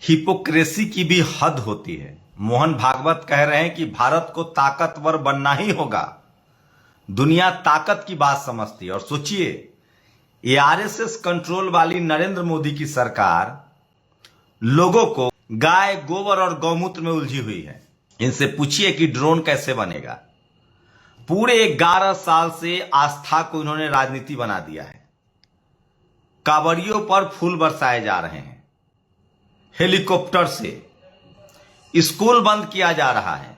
Hypocrisy की भी हद होती है। मोहन भागवत कह रहे हैं कि भारत को ताकतवर बनना ही होगा। दुनिया ताकत की बात समझती है। और सोचिए, ये आरएसएस कंट्रोल वाली नरेंद्र मोदी की सरकार लोगों को गाय, गोबर और गौमूत्र में उलझी हुई है। इनसे पूछिए कि ड्रोन कैसे बनेगा। पूरे 11 साल से आस्था को इन्होंने राजनीति बना दिया है। कांवड़ियों पर फूल बरसाए जा रहे हैं, हेलीकॉप्टर से स्कूल बंद किया जा रहा है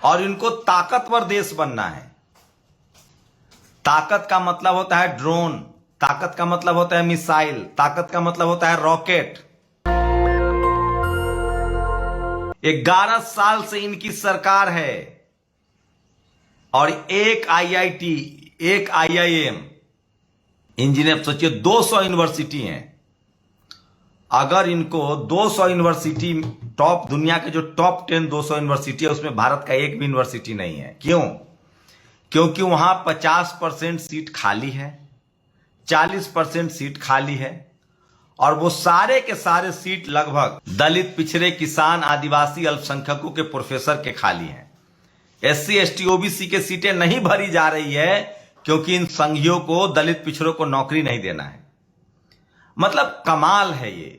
और इनको ताकतवर देश बनना है। ताकत का मतलब होता है ड्रोन, ताकत का मतलब होता है मिसाइल, ताकत का मतलब होता है रॉकेट। 11 साल से इनकी सरकार है और एक आईआईटी, एक आईआईएम, इंजीनियर, सोचिए 200 यूनिवर्सिटी हैं। अगर इनको 200 यूनिवर्सिटी, टॉप दुनिया के जो टॉप 10 200 यूनिवर्सिटी है, उसमें भारत का एक भी यूनिवर्सिटी नहीं है। क्यों? क्योंकि वहां 50% सीट खाली है, 40% सीट खाली है और वो सारे के सारे सीट लगभग दलित, पिछड़े, किसान, आदिवासी, अल्पसंख्यकों के प्रोफेसर के खाली हैं। एससी, एसटी, ओबीसी के सीटें नहीं भरी जा रही है क्योंकि इन संघियों को, दलित, पिछड़ों को नौकरी नहीं देना है। मतलब कमाल है ये।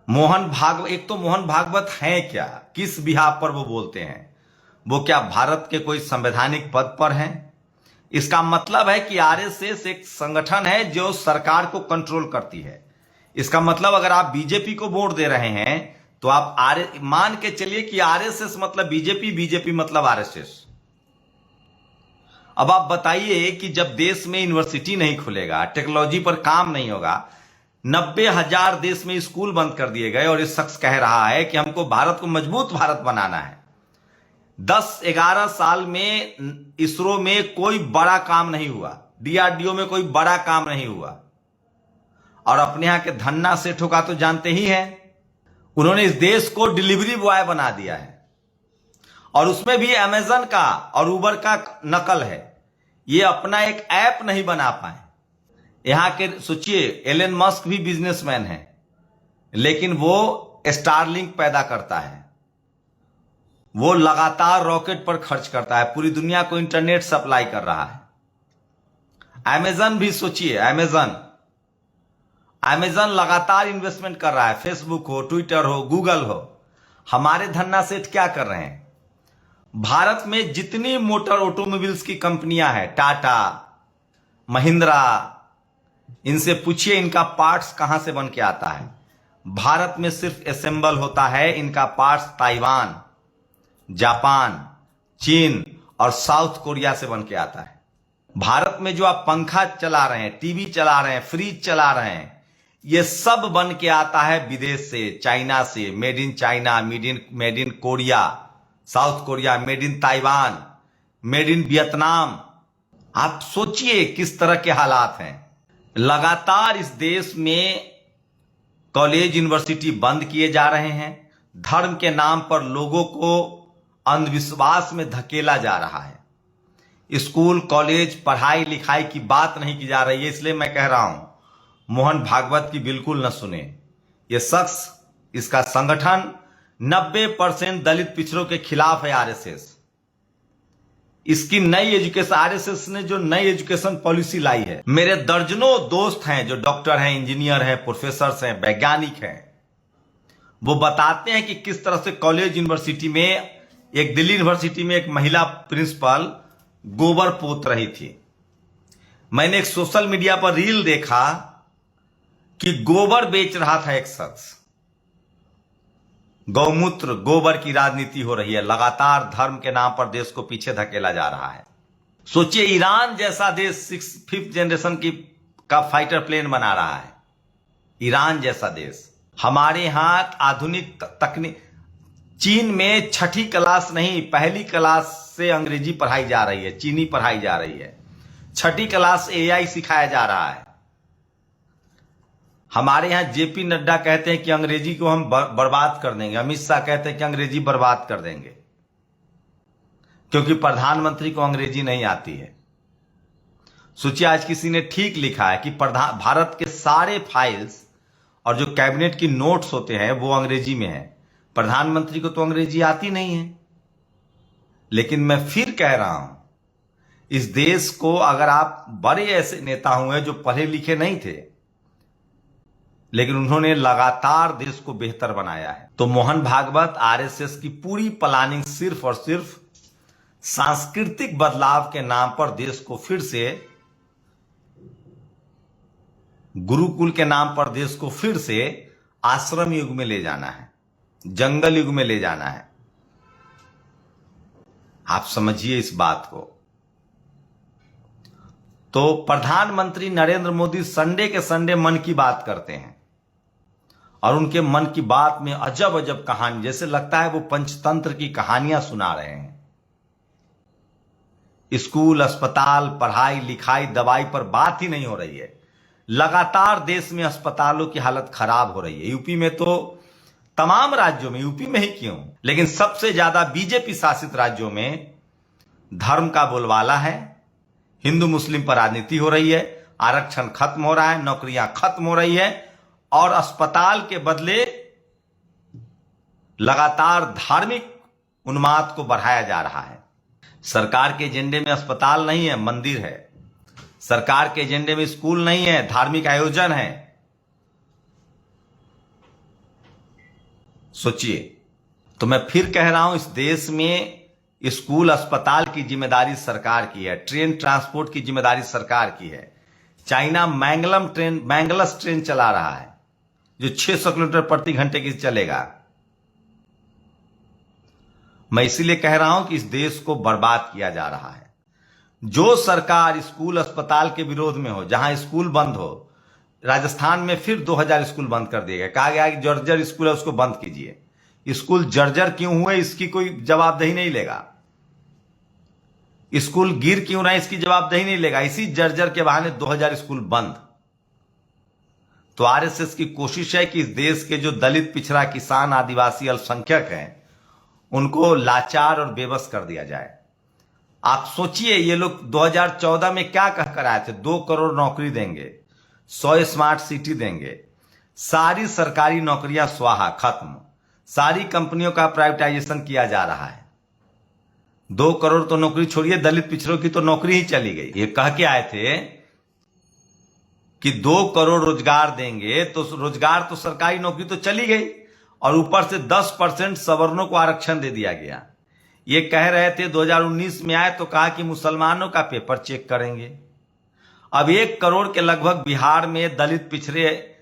मोहन भागवत, एक तो मोहन भागवत हैं क्या, किस बिहाफ पर वो बोलते हैं? वो क्या भारत के कोई संवैधानिक पद पर हैं? इसका मतलब है कि आरएसएस एक संगठन है जो सरकार को कंट्रोल करती है। इसका मतलब अगर आप बीजेपी को वोट दे रहे हैं तो आप मान के चलिए कि आरएसएस मतलब बीजेपी, बीजेपी मतलब आरएसएस। अब आप बताइए कि जब देश में यूनिवर्सिटी नहीं खुलेगा, टेक्नोलॉजी पर काम नहीं होगा, 90,000 देश में स्कूल बंद कर दिए गए और इस शख्स कह रहा है कि हमको भारत को मजबूत भारत बनाना है। 10-11 साल में इसरो में कोई बड़ा काम नहीं हुआ, डीआरडीओ में कोई बड़ा काम नहीं हुआ। और अपने यहां के धन्ना सेठों का तो जानते ही हैं, उन्होंने इस देश को डिलीवरी बॉय बना दिया है और उसमें भी अमेजन का और उबर का नकल है। ये अपना एक ऐप नहीं बना पाए। यहां के सोचिए, एलन मस्क भी बिजनेसमैन है, लेकिन वो स्टारलिंक पैदा करता है, वो लगातार रॉकेट पर खर्च करता है, पूरी दुनिया को इंटरनेट सप्लाई कर रहा है। अमेजन भी सोचिए, अमेजन लगातार इन्वेस्टमेंट कर रहा है, फेसबुक हो, ट्विटर हो, गूगल हो। हमारे धन्ना सेठ क्या कर रहे हैं? भारत में जितनी मोटर ऑटोमोबाइल्स की कंपनियां हैं, टाटा, महिंद्रा, इनसे पूछिए इनका पार्ट्स कहां से बन के आता है। भारत में सिर्फ असेंबल होता है इनका पार्ट्स ताइवान, जापान, चीन और साउथ कोरिया से बन के आता है। भारत में जो आप पंखा चला रहे हैं, टीवी चला रहे हैं, फ्रिज चला रहे हैं, ये सब बन के आता है विदेश से, चाइना से। Made in China, made in Korea, south Korea, made in Taiwan, made in Vietnam. आप सोचिए किस तरह के हालात हैं। लगातार इस देश में कॉलेज, यूनिवर्सिटी बंद किए जा रहे हैं। धर्म के नाम पर लोगों को अंधविश्वास में धकेला जा रहा है। स्कूल, कॉलेज, पढ़ाई लिखाई की बात नहीं की जा रही है। इसलिए मैं कह रहा हूं, मोहन भागवत की बिल्कुल न सुने। यह शख्स, इसका संगठन 90% दलित पिछड़ों के खिलाफ है। आरएसएस, इसकी नई एजुकेशन, आरएसएस ने जो नई एजुकेशन पॉलिसी लाई है, मेरे दर्जनों दोस्त हैं जो डॉक्टर हैं, इंजीनियर हैं, प्रोफेसर हैं, वैज्ञानिक हैं, वो बताते हैं कि किस तरह से कॉलेज, यूनिवर्सिटी में, एक दिल्ली यूनिवर्सिटी में एक महिला प्रिंसिपल गोबर पोत रही थी। मैंने एक सोशल मीडिया पर रील देखा कि गोबर बेच रहा था एक शख्स। गौमूत्र, गोबर की राजनीति हो रही है। लगातार धर्म के नाम पर देश को पीछे धकेला जा रहा है। सोचिए, ईरान जैसा देश 5th जनरेशन का फाइटर प्लेन बना रहा है। ईरान जैसा देश। हमारे यहां आधुनिक तकनीक, चीन में 6ठी क्लास नहीं, 1ली क्लास से अंग्रेजी पढ़ाई जा रही है, चीनी पढ़ाई जा रही है। 6ठी क्लास एआई सिखाया जा रहा है। हमारे यहां जेपी नड्डा कहते हैं कि अंग्रेजी को हम बर्बाद कर देंगे, अमित शाह कहते हैं कि अंग्रेजी बर्बाद कर देंगे, क्योंकि प्रधानमंत्री को अंग्रेजी नहीं आती है। सोचिए, आज किसी ने ठीक लिखा है कि भारत के सारे फाइल्स और जो कैबिनेट की नोट्स होते हैं वो अंग्रेजी में है। प्रधानमंत्री को तो अंग्रेजी आती नहीं है। लेकिन मैं फिर कह रहा हूं, इस देश को अगर आप बड़े ऐसे नेता हुए जो पढ़े लिखे नहीं थे लेकिन उन्होंने लगातार देश को बेहतर बनाया है, तो मोहन भागवत आरएसएस की पूरी प्लानिंग सिर्फ और सिर्फ सांस्कृतिक बदलाव के नाम पर देश को फिर से, गुरुकुल के नाम पर देश को फिर से आश्रम युग में ले जाना है, जंगल युग में ले जाना है। आप समझिए इस बात को। तो प्रधानमंत्री नरेंद्र मोदी संडे के संडे मन की बात करते हैं और उनके मन की बात में अजब अजब कहानी, जैसे लगता है वो पंचतंत्र की कहानियां सुना रहे हैं। स्कूल, अस्पताल, पढ़ाई लिखाई, दवाई पर बात ही नहीं हो रही है। लगातार देश में अस्पतालों की हालत खराब हो रही है। यूपी में तो तमाम राज्यों में, यूपी में ही क्यों, लेकिन सबसे ज्यादा बीजेपी शासित राज्यों में धर्म का बोलबाला है। हिंदू मुस्लिम पर राजनीति हो रही है, आरक्षण खत्म हो रहा है, नौकरियां खत्म हो रही है और अस्पताल के बदले लगातार धार्मिक उन्माद को बढ़ाया जा रहा है। सरकार के एजेंडे में अस्पताल नहीं है, मंदिर है। सरकार के एजेंडे में स्कूल नहीं है, धार्मिक आयोजन है। सोचिए। तो मैं फिर कह रहा हूं, इस देश में स्कूल, अस्पताल की जिम्मेदारी सरकार की है, ट्रेन ट्रांसपोर्ट की जिम्मेदारी सरकार की है। चाइना मैंगलस ट्रेन चला रहा है जो 600 किलोमीटर प्रति घंटे की चलेगा। मैं इसीलिए कह रहा हूं कि इस देश को बर्बाद किया जा रहा है। जो सरकार स्कूल अस्पताल के विरोध में हो, जहां स्कूल बंद हो, राजस्थान में फिर 2000 स्कूल बंद कर दिए गए। कहा गया कि जर्जर स्कूल है उसको बंद कीजिए। स्कूल जर्जर क्यों हुए इसकी कोई जवाबदेही नहीं लेगा। स्कूल गिर क्यों रहे इसकी जवाबदेही नहीं लेगा। इसी जर्जर के बहाने 2000 स्कूल बंद। तो आरएसएस की कोशिश है कि इस देश के जो दलित, पिछड़ा, किसान, आदिवासी, अल्पसंख्यक हैं उनको लाचार और बेबस कर दिया जाए। आप सोचिए, ये लोग 2014 में क्या कहकर आए थे, 2 करोड़ नौकरी देंगे, 100 स्मार्ट सिटी देंगे, सारी सरकारी नौकरियां स्वाहा, खत्म, सारी कंपनियों का प्राइवेटाइजेशन किया जा रहा है। 2 करोड़ तो नौकरी छोड़िए, दलित पिछड़ों की तो नौकरी ही चली गई। ये कह के आए थे कि 2 करोड़ रोजगार देंगे, तो रोजगार तो सरकारी नौकरी तो चली गई और ऊपर से 10% सवर्णों को आरक्षण दे दिया गया। ये कह रहे थे 2019 में आए तो कहा कि मुसलमानों का पेपर चेक करेंगे। अब 1 करोड़ के लगभग बिहार में दलित, पिछड़े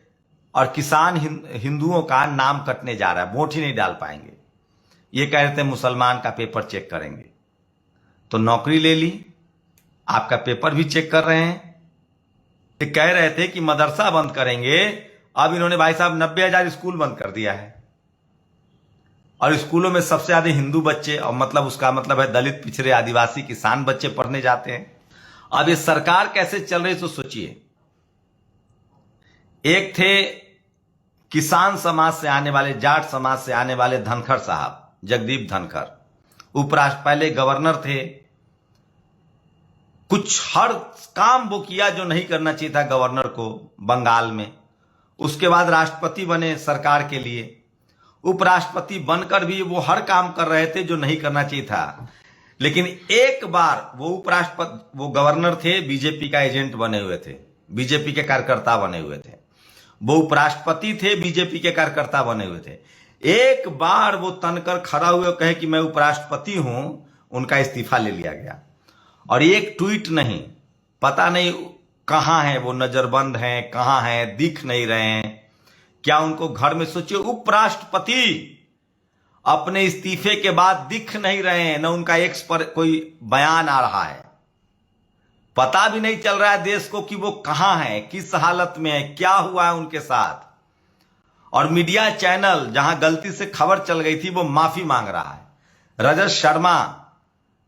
और किसान हिंदुओं का नाम कटने जा रहा है, वोट ही नहीं डाल पाएंगे। ये कह रहे थे मुसलमान का पेपर चेक करेंगे, तो नौकरी ले ली, आपका पेपर भी चेक कर रहे हैं। ये कह रहे थे कि मदरसा बंद करेंगे, अब इन्होंने भाई साहब 90,000 स्कूल बंद कर दिया है और स्कूलों में सबसे ज्यादा हिंदू बच्चे, और मतलब उसका मतलब है दलित, पिछड़े, आदिवासी, किसान बच्चे पढ़ने जाते हैं। अब ये सरकार कैसे चल रही तो सोचिए। एक थे किसान समाज से आने वाले, जाट समाज से आने वाले धनखड़ साहब, जगदीप धनखड़, उपराष्ट्रपति, पहले गवर्नर थे। कुछ हर काम वो किया जो नहीं करना चाहिए था गवर्नर को बंगाल में। उसके बाद राष्ट्रपति बने सरकार के लिए। उपराष्ट्रपति बनकर भी वो हर काम कर रहे थे जो नहीं करना चाहिए था। लेकिन एक बार वो उपराष्ट्रपति, वो गवर्नर थे, बीजेपी का एजेंट बने हुए थे, बीजेपी के कार्यकर्ता बने हुए थे। वो उपराष्ट्रपति थे, बीजेपी के कार्यकर्ता बने हुए थे। एक बार वो तनकर खड़ा हुए कहे कि मैं उपराष्ट्रपति हूं, उनका इस्तीफा ले लिया गया। और एक ट्वीट नहीं, पता नहीं कहां है वो, नजरबंद हैं, कहां हैं, दिख नहीं रहे हैं क्या उनको घर में। सोचिए, उपराष्ट्रपति अपने इस्तीफे के बाद दिख नहीं रहे हैं, न उनका एक्स पर कोई बयान आ रहा है। पता भी नहीं चल रहा है देश को कि वो कहां है, किस हालत में है, क्या हुआ है उनके साथ। और मीडिया चैनल जहां गलती से खबर चल गई थी वो माफी मांग रहा है। रजत शर्मा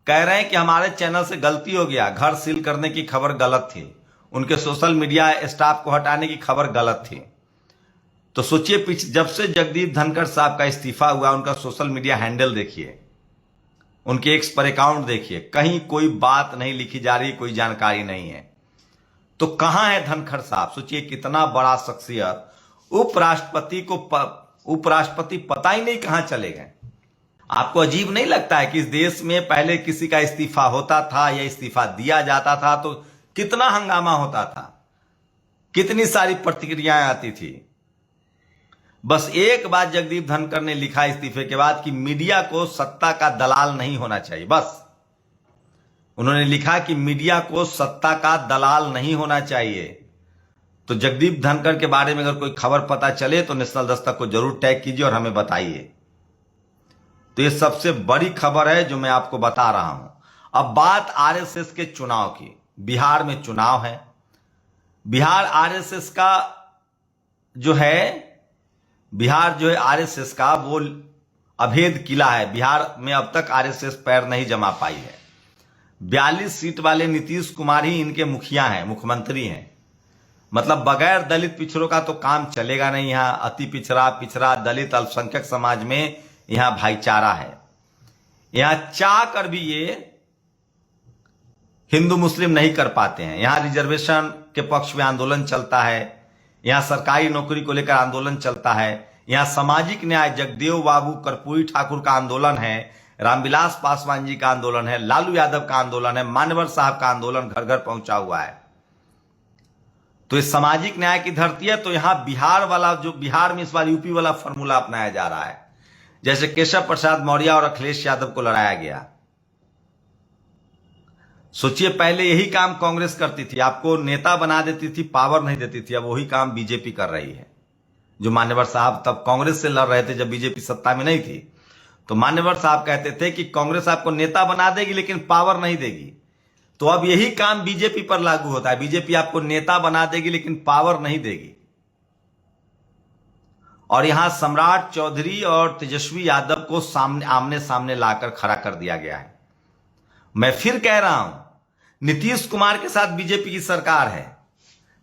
कह रहे हैं कि हमारे चैनल से गलती हो गया, घर सील करने की खबर गलत थी, उनके सोशल मीडिया स्टाफ को हटाने की खबर गलत थी। तो सोचिए, जब से जगदीप धनखड़ साहब का इस्तीफा हुआ, उनका सोशल मीडिया हैंडल देखिए, उनके एक्स पर अकाउंट देखिए, कहीं कोई बात नहीं लिखी जा रही, कोई जानकारी नहीं है। तो कहां है धनखड़ साहब। सोचिए, कितना बड़ा शख्सियत, उपराष्ट्रपति पता ही नहीं कहां चले गए। आपको अजीब नहीं लगता है कि इस देश में पहले किसी का इस्तीफा होता था या इस्तीफा दिया जाता था तो कितना हंगामा होता था, कितनी सारी प्रतिक्रियाएं आती थी। बस एक बात जगदीप धनखड़ ने लिखा इस्तीफे के बाद कि मीडिया को सत्ता का दलाल नहीं होना चाहिए। बस उन्होंने लिखा कि मीडिया को सत्ता का दलाल नहीं होना चाहिए। तो जगदीप धनखड़ के बारे में अगर कोई खबर पता चले तो नेशनल दस्तक को जरूर टैग कीजिए और हमें बताइए। तो ये सबसे बड़ी खबर है जो मैं आपको बता रहा हूं। अब बात आरएसएस के चुनाव की। बिहार में चुनाव है। बिहार आरएसएस का जो है आरएसएस का वो अभेद किला है। बिहार में अब तक आरएसएस पैर नहीं जमा पाई है। 42 सीट वाले नीतीश कुमार ही इनके मुखिया हैं, मुख्यमंत्री हैं। मतलब बगैर दलित पिछड़ों का तो काम चलेगा नहीं। यहां अति पिछड़ा दलित अल्पसंख्यक समाज में यहां भाईचारा है। यहां चाह कर भी ये हिंदू मुस्लिम नहीं कर पाते हैं। यहां रिजर्वेशन के पक्ष में आंदोलन चलता है। यहां सरकारी नौकरी को लेकर आंदोलन चलता है। यहां सामाजिक न्याय जगदेव बाबू कर्पूरी ठाकुर का आंदोलन है, रामविलास पासवान जी का आंदोलन है, लालू यादव का आंदोलन है, मान्यवर साहब का आंदोलन घर घर पहुंचा हुआ है। तो ये सामाजिक न्याय की धरती है। तो यहां बिहार वाला जो बिहार में इस बार यूपी वाला फॉर्मूला अपनाया जा रहा है। जैसे केशव प्रसाद मौर्य और अखिलेश यादव को लड़ाया गया। सोचिए पहले यही काम कांग्रेस करती थी, आपको नेता बना देती थी, पावर नहीं देती थी। अब वही काम बीजेपी कर रही है। जो मान्यवर साहब तब कांग्रेस से लड़ रहे थे जब बीजेपी सत्ता में नहीं थी, तो मान्यवर साहब कहते थे कि कांग्रेस आपको नेता बना देगी लेकिन पावर नहीं देगी। तो अब यही काम बीजेपी पर लागू होता है। बीजेपी आपको नेता बना देगी लेकिन पावर नहीं देगी। और यहां सम्राट चौधरी और तेजस्वी यादव को आमने सामने लाकर खड़ा कर दिया गया है। मैं फिर कह रहा हूं, नीतीश कुमार के साथ बीजेपी की सरकार है।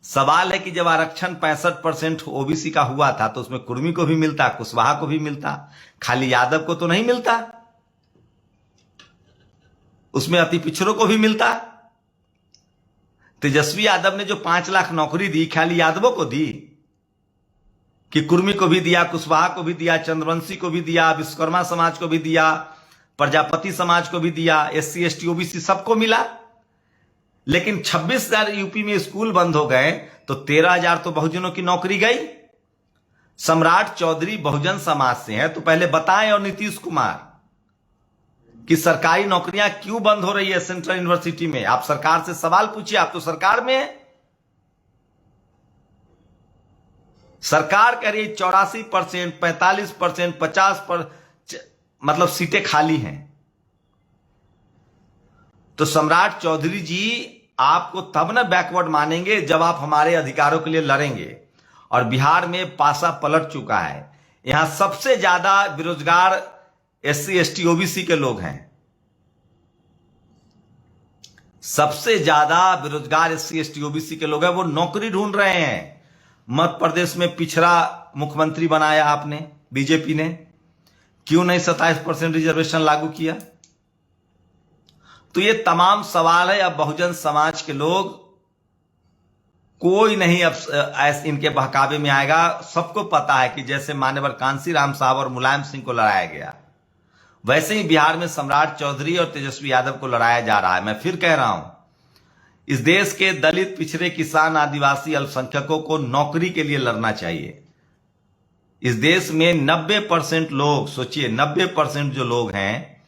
सवाल है कि जब आरक्षण 65% ओबीसी का हुआ था तो उसमें कुर्मी को भी मिलता, कुशवाहा को भी मिलता, खाली यादव को तो नहीं मिलता। उसमें अति पिछड़ों को भी मिलता। तेजस्वी यादव ने जो 5 लाख नौकरी दी, खाली यादवों को दी कि कुर्मी को भी दिया, कुशवाहा को भी दिया, चंद्रवंशी को भी दिया, विश्वकर्मा समाज को भी दिया, प्रजापति समाज को भी दिया, एससी एसटी ओबीसी सबको मिला। लेकिन 26,000 यूपी में स्कूल बंद हो गए तो 13,000 तो बहुजनों की नौकरी गई। सम्राट चौधरी बहुजन समाज से हैं, तो पहले बताएं और नीतीश कुमार कि सरकारी नौकरियां क्यों बंद हो रही है सेंट्रल यूनिवर्सिटी में। आप सरकार से सवाल पूछिए, आप तो सरकार में है। सरकार कह रही 84%, 45%, 50% मतलब सीटें खाली हैं। तो सम्राट चौधरी जी आपको तब ना बैकवर्ड मानेंगे जब आप हमारे अधिकारों के लिए लड़ेंगे। और बिहार में पासा पलट चुका है। यहां सबसे ज्यादा बेरोजगार एससी एसटी ओबीसी के लोग हैं। सबसे ज्यादा बेरोजगार एससी एसटी ओबीसी के लोग हैं। वो नौकरी ढूंढ रहे हैं। मध्य प्रदेश में पिछड़ा मुख्यमंत्री बनाया आपने, बीजेपी ने। क्यों नहीं 27% रिजर्वेशन लागू किया? तो ये तमाम सवाल है। अब बहुजन समाज के लोग कोई नहीं अब इनके बहकावे में आएगा। सबको पता है कि जैसे मान्यवर कांशीराम साहब और मुलायम सिंह को लड़ाया गया, वैसे ही बिहार में सम्राट चौधरी और तेजस्वी यादव को लड़ाया जा रहा है। मैं फिर कह रहा हूं, इस देश के दलित, पिछड़े, किसान, आदिवासी, अल्पसंख्यकों को नौकरी के लिए लड़ना चाहिए। इस देश में 90% लोग, सोचिए 90% जो लोग हैं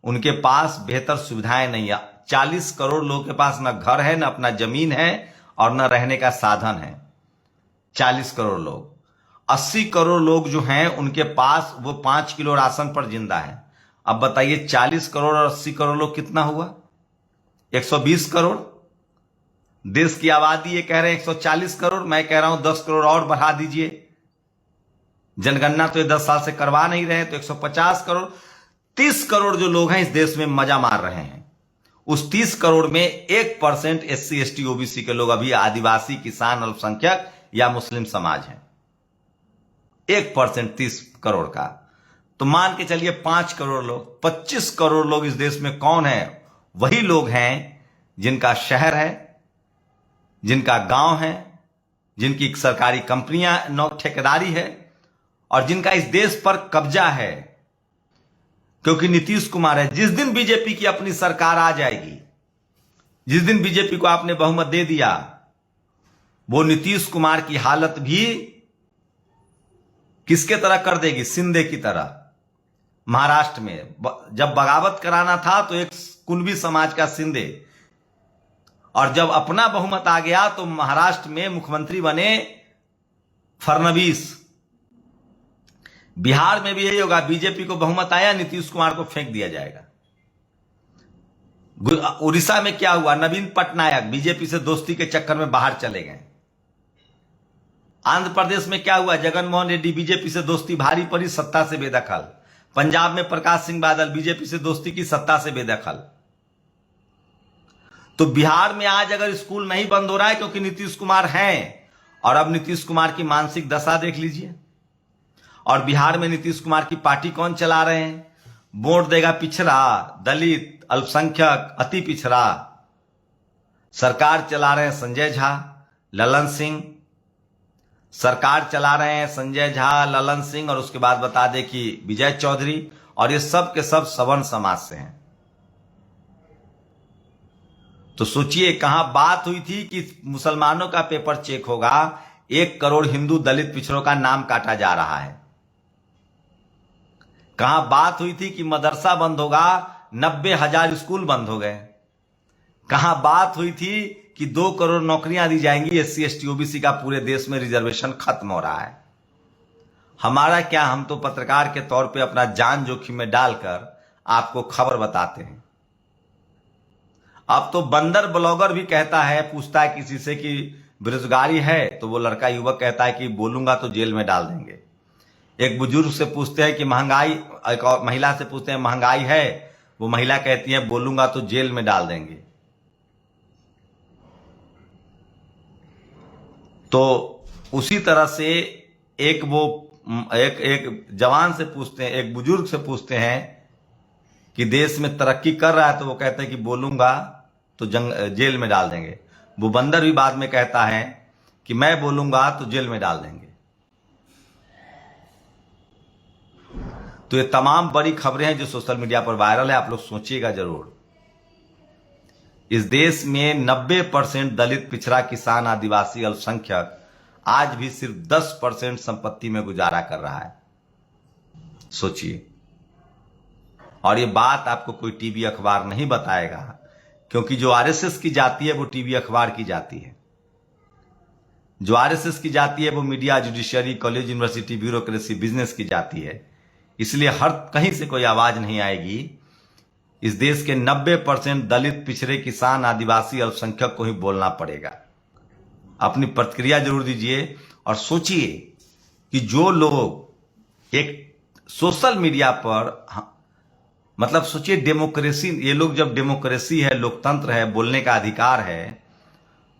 उनके पास बेहतर सुविधाएं नहीं है। 40 करोड़ लोगों के पास न घर है, न अपना जमीन है और न रहने का साधन है। 40 करोड़ लोग। 80 करोड़ लोग जो हैं उनके पास वो 5 किलो राशन पर जिंदा है। अब बताइए 40 करोड़ और 80 करोड़ लोग कितना हुआ? 120 करोड़। देश की आबादी ये कह रहे हैं 140 करोड़। मैं कह रहा हूं 10 करोड़ और बढ़ा दीजिए। जनगणना तो ये 10 साल से करवा नहीं रहे, तो 150 करोड़। 30 करोड़ जो लोग हैं इस देश में मजा मार रहे हैं। उस 30 करोड़ में 1% एससी एसटी ओबीसी के लोग अभी आदिवासी, किसान, अल्पसंख्यक या मुस्लिम समाज हैं। 1% 30 करोड़ का। तो मान के चलिए 5 करोड़ लोग। 25 करोड़ लोग इस देश में कौन है? वही लोग हैं जिनका शहर है, जिनका गांव है, जिनकी सरकारी कंपनियां ठेकेदारी है और जिनका इस देश पर कब्जा है, क्योंकि नीतीश कुमार है। जिस दिन बीजेपी की अपनी सरकार आ जाएगी, जिस दिन बीजेपी को आपने बहुमत दे दिया, वो नीतीश कुमार की हालत भी किसके तरह कर देगी? शिंदे की तरह। महाराष्ट्र में जब बगावत कराना था तो एक कुणबी समाज का शिंदे, और जब अपना बहुमत आ गया तो महाराष्ट्र में मुख्यमंत्री बने फडणवीस। बिहार में भी यही होगा, बीजेपी को बहुमत आया, नीतीश कुमार को फेंक दिया जाएगा। उड़ीसा में क्या हुआ? नवीन पटनायक बीजेपी से दोस्ती के चक्कर में बाहर चले गए। आंध्र प्रदेश में क्या हुआ? जगनमोहन रेड्डी बीजेपी से दोस्ती भारी पड़ी, सत्ता से बेदखल। पंजाब में प्रकाश सिंह बादल बीजेपी से दोस्ती की, सत्ता से बेदखल। तो बिहार में आज अगर स्कूल नहीं बंद हो रहा है क्योंकि नीतीश कुमार हैं, और अब नीतीश कुमार की मानसिक दशा देख लीजिए। और बिहार में नीतीश कुमार की पार्टी कौन चला रहे हैं? वोट देगा पिछड़ा, दलित, अल्पसंख्यक, अति पिछड़ा। सरकार चला रहे हैं संजय झा, ललन सिंह। सरकार चला रहे हैं संजय झा, ललन सिंह, और उसके बाद बता दें कि विजय चौधरी, और ये सब के सब सवर्ण समाज से हैं। तो सोचिए, कहां बात हुई थी कि मुसलमानों का पेपर चेक होगा, 1 करोड़ हिंदू दलित पिछड़ों का नाम काटा जा रहा है। कहां बात हुई थी कि मदरसा बंद होगा, 90,000 स्कूल बंद हो गए। कहां बात हुई थी कि 2 करोड़ नौकरियां दी जाएंगी, SC ST OBC का पूरे देश में रिजर्वेशन खत्म हो रहा है। हमारा क्या, हम तो पत्रकार के तौर पे अपना जान जोखिम में डालकर आपको खबर बताते हैं। अब तो बंदर ब्लॉगर भी कहता है, पूछता है किसी से कि बेरोजगारी है, तो वो लड़का युवक कहता है कि बोलूंगा तो जेल में डाल देंगे। एक बुजुर्ग से पूछते हैं कि महंगाई, एक और महिला से पूछते हैं महंगाई है, वो महिला कहती है बोलूंगा तो जेल में डाल देंगे। तो उसी तरह से एक जवान से पूछते हैं, एक बुजुर्ग से पूछते हैं कि देश में तरक्की कर रहा है, तो वो कहते हैं कि बोलूंगा तो जेल में डाल देंगे। वो बंदर भी बाद में कहता है कि मैं बोलूंगा तो जेल में डाल देंगे। तो ये तमाम बड़ी खबरें हैं जो सोशल मीडिया पर वायरल है, आप लोग सोचिएगा जरूर। इस देश में 90% दलित, पिछड़ा, किसान, आदिवासी, अल्पसंख्यक आज भी सिर्फ 10% संपत्ति में गुजारा कर रहा है। सोचिए। और ये बात आपको कोई टीवी अखबार नहीं बताएगा, क्योंकि जो RSS की जाती है वो टीवी अखबार की जाती है। जो RSS की जाती है वो media, judiciary, college, university, bureaucracy, business की जाती है। इसलिए हर कहीं से कोई आवाज नहीं आएगी। इस देश के 90% दलित, पिछड़े, किसान, आदिवासी, अल्पसंख्यक को ही बोलना पड़ेगा। अपनी प्रतिक्रिया जरूर दीजिए और सोचिए कि जो लोग एक सोशल मीडिया पर, मतलब सोचिए डेमोक्रेसी, ये लोग जब डेमोक्रेसी है, लोकतंत्र है, बोलने का अधिकार है,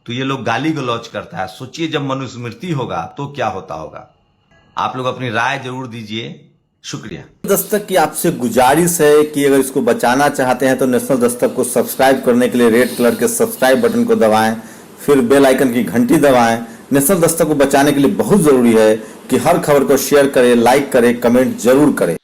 तो ये लोग गाली गलौज करता है। सोचिए जब मनुस्मृति होगा तो क्या होता होगा। आप लोग अपनी राय जरूर दीजिए। शुक्रिया। दस्तक की आपसे गुजारिश है कि अगर इसको बचाना चाहते हैं तो नेशनल दस्तक को सब्सक्राइब करने के लिए रेड कलर के सब्सक्राइब बटन को दबाएं, फिर बेल आइकन की घंटी दबाएं। नेशनल दस्तक को बचाने के लिए बहुत जरूरी है कि हर खबर को शेयर करें, लाइक करें, कमेंट जरूर करें।